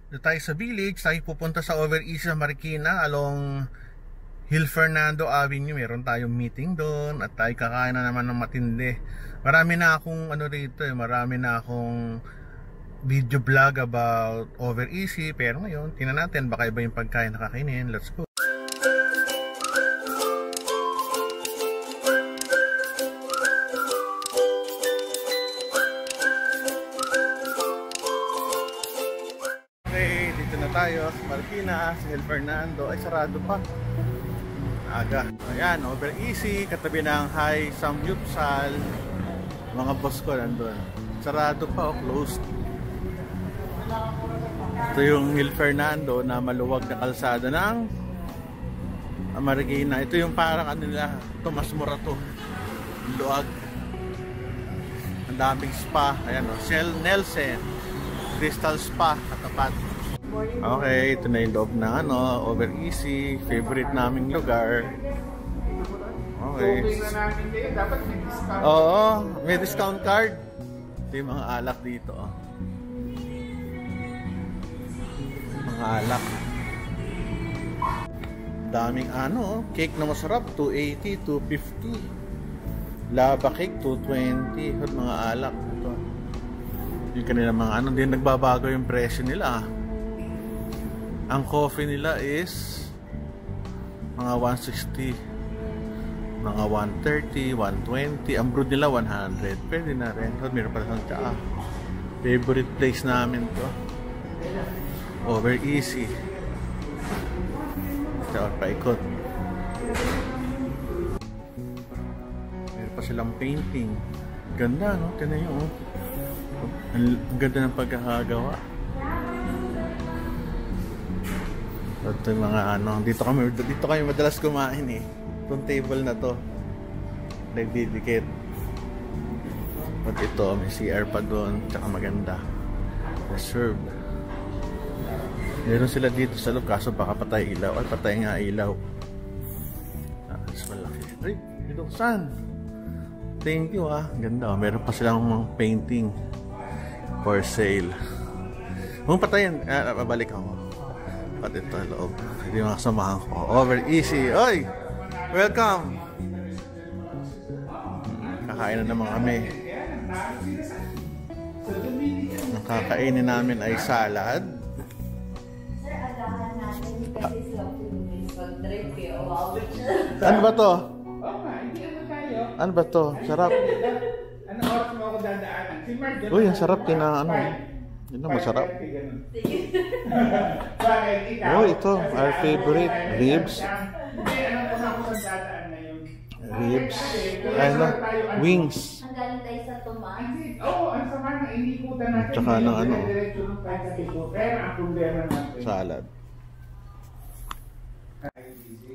Dito tayo sa village, tayo pupunta sa Over East sa Marikina along Hill Fernando Avenue. Meron tayong meeting doon at tayo kakain na naman ng matindi. Marami na akong rito marami na akong video vlog about Over Easy, pero ngayon tingnan natin baka iba yung pagkain na kakainin. Let's go. Okay, dito na tayo sa Marikina, sa Hill Fernando. Ay, sarado pa, aga. Ayan, Over Easy, katabi ng High Samyupsal. Mga boss ko nandun. Sarado pa, closed. Ito yung Hill Fernando na maluwag na kalsada ng Marikina. Ito yung parang nila, Tomas Morato, luwag. Ang daming spa. Ayan o, Shell Nelson Crystal Spa katapat. Okay, ito na yung loob ng Over Easy, favorite naming lugar. Okay. Oo, may discount card. Ito yung mga alak dito. Mga alak. Daming cake na masarap, 280, 250. Lava cake, 220. At mga alak. Ito. Yung kanila mga din nagbabago yung presyo nila. Ang coffee nila is mga 160, mga 130, 120. Ang brew nila 100. Pwede na rin. Meron pa lang tsaka. Favorite place namin to, Over Easy. Ito, paikot. Meron pa silang painting. Ganda, no? Tignan nyo, ang ganda ng pagkakagawa. Ito yung mga dito kami madalas kumain eh. Itong table na to nagdidikit. At ito may CR pa doon, tsaka maganda reserve. Meron sila dito sa loob, kaso baka patay ilaw. Ay, patay nga ilaw. Mas malaki. Ay, binuksan. Thank you ganda. Meron pa silang painting for sale. Kung patayin, babalik ako. At ito loob. Hindi mga kasamahan ko. Over Easy. Oy! Welcome! Kakain na naman kami. Ang kakainin namin ay salad. Ano ba to? Ano ba to? Sarap. Ano oras mo ako dadaanan? Si Mark. Uy, ang sarap din na Yun na masarap. Oh, ito. Our favorite. Ribs. Ribs. Wings. Ang galing tayo sa Tomas. Oo, ang sama na inikutan natin. Tsaka ng salad.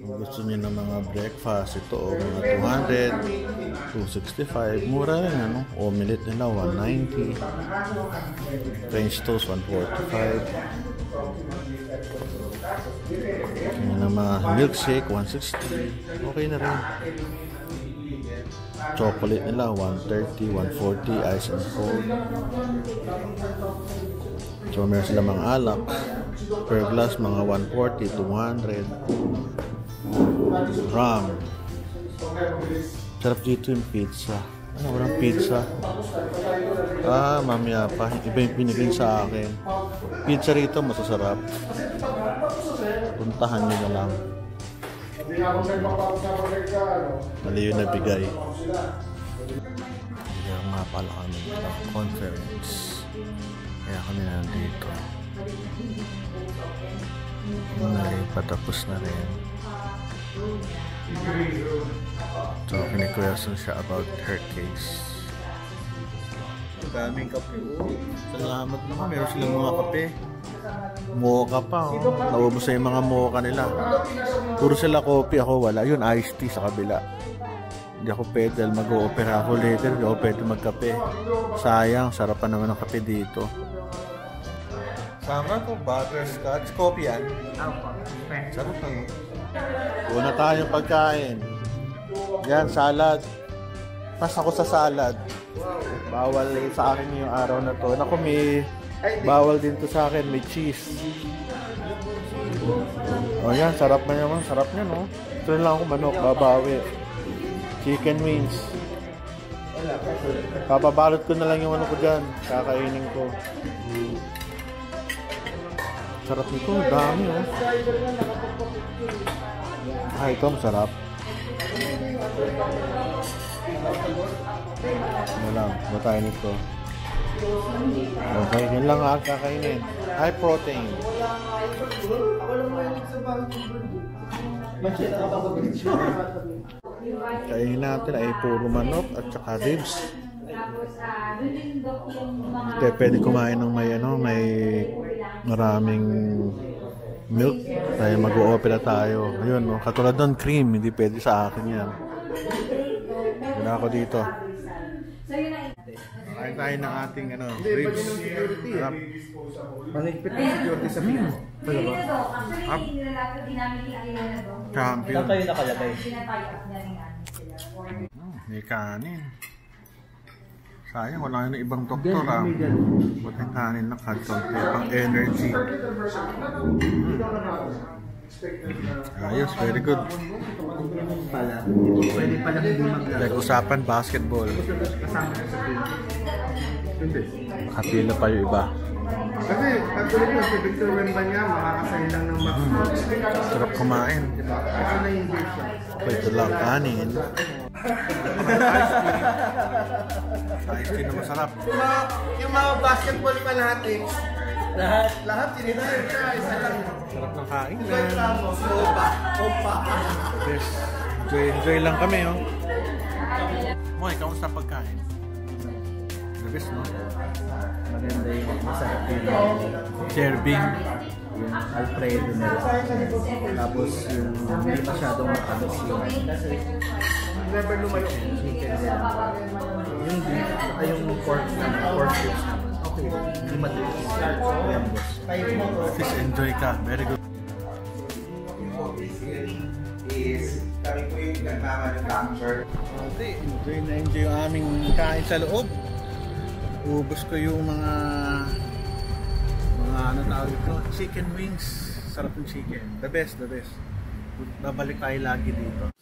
Kung gusto niyo ng mga breakfast, ito mga 200, 265, mura rin omelette nila 190, French toast 145, yung mga milkshake 160, okay na rin. Chocolate nila 130, 140, ice and cold. So meron sila mga alak per glass mga 140, 200. Ram. Sarap dito yung pizza. Walang pizza. Mamaya pa. Iba yung binigay sa akin. Pizza rito masasarap. Puntahan nyo na lang. Mali yung nabigay. Kaya nga pala kami conference. Kaya kami nandito. Patapos na rin. So, kini-question siya about her case. Daming kape. Salamat naman. Meron silang mga kape. Mocha pa. Naubos na yung mga mocha nila. Puro sila coffee. Ako wala. Yun, iced tea sa kabila. Hindi ako pwede. Mag-o-opera ako later. Hindi ako pwede magkape. Sayang. Sarap pa naman ang kape dito. Sama ko, butterscotch. Coffee yan. Sarap pa. Una tayong pagkain. Yan, salad. Pas ako sa salad. Bawal sa akin yung araw na to. Naku, may Bawal din to sa akin, may cheese. O yan, sarap na naman. Sarap niya, no? Ito lang ako manok, babawi. Chicken wings. Papabalot ko na lang yung ano ko dyan. Kakainin ko. Sarap nito, dami, oh. Ito masarap. Ano lang, tayo nito. Okay, yun lang ang kakainin. High protein. Kainin natin ay puro manok at saka ribs. Pwede kumain ng may maraming milk. Tayo mag-o-opera tayo. Ayun, no? Katulad nun, cream. Hindi pwede sa akin yan. Yun ako dito. Kain tayo ng ating ribs. Sarap. Manigpit ang security sa Pilipinas. Champion. Saan kayo nakalagay? May kanin. Sayang, wala na ibang doktor, ah. Ba't yung kanin na konti pang energy. Ayos, very good. Pwede pala hindi maglaro. Nag-usapan basketball. Nakapila pa yung iba. Kasi, pagkulit mo si Victor Wembanyama, makakasayin lang ng maximum. Sarap kumain. Ito na yung dish siya. Ito lang kanin. Ice cream na masarap. Yung mga basketball fanatics, lahat sinitire siya, isa lang. Sarap ng kain na. Opa. Yes. Enjoy lang kami, oh. Moy, kamusta pagkain? The best, no? Maganda yung masarap yung Serving. yung Alfredo nila. Tapos yung hindi masyadong matamis yung never lumayo chicken nila. Yung beef, saka yung pork naman, pork ribs naman. Okay, hindi matamis. Yan, boss. Fish, enjoy ka. Very good. Is kami po yung nagmamanufacture. Enjoy na enjoy yung aming kain sa loob. Ubus ko yung mga ano tawag ito, chicken wings. Sarap yung chicken. The best. Babalik tayo lagi dito.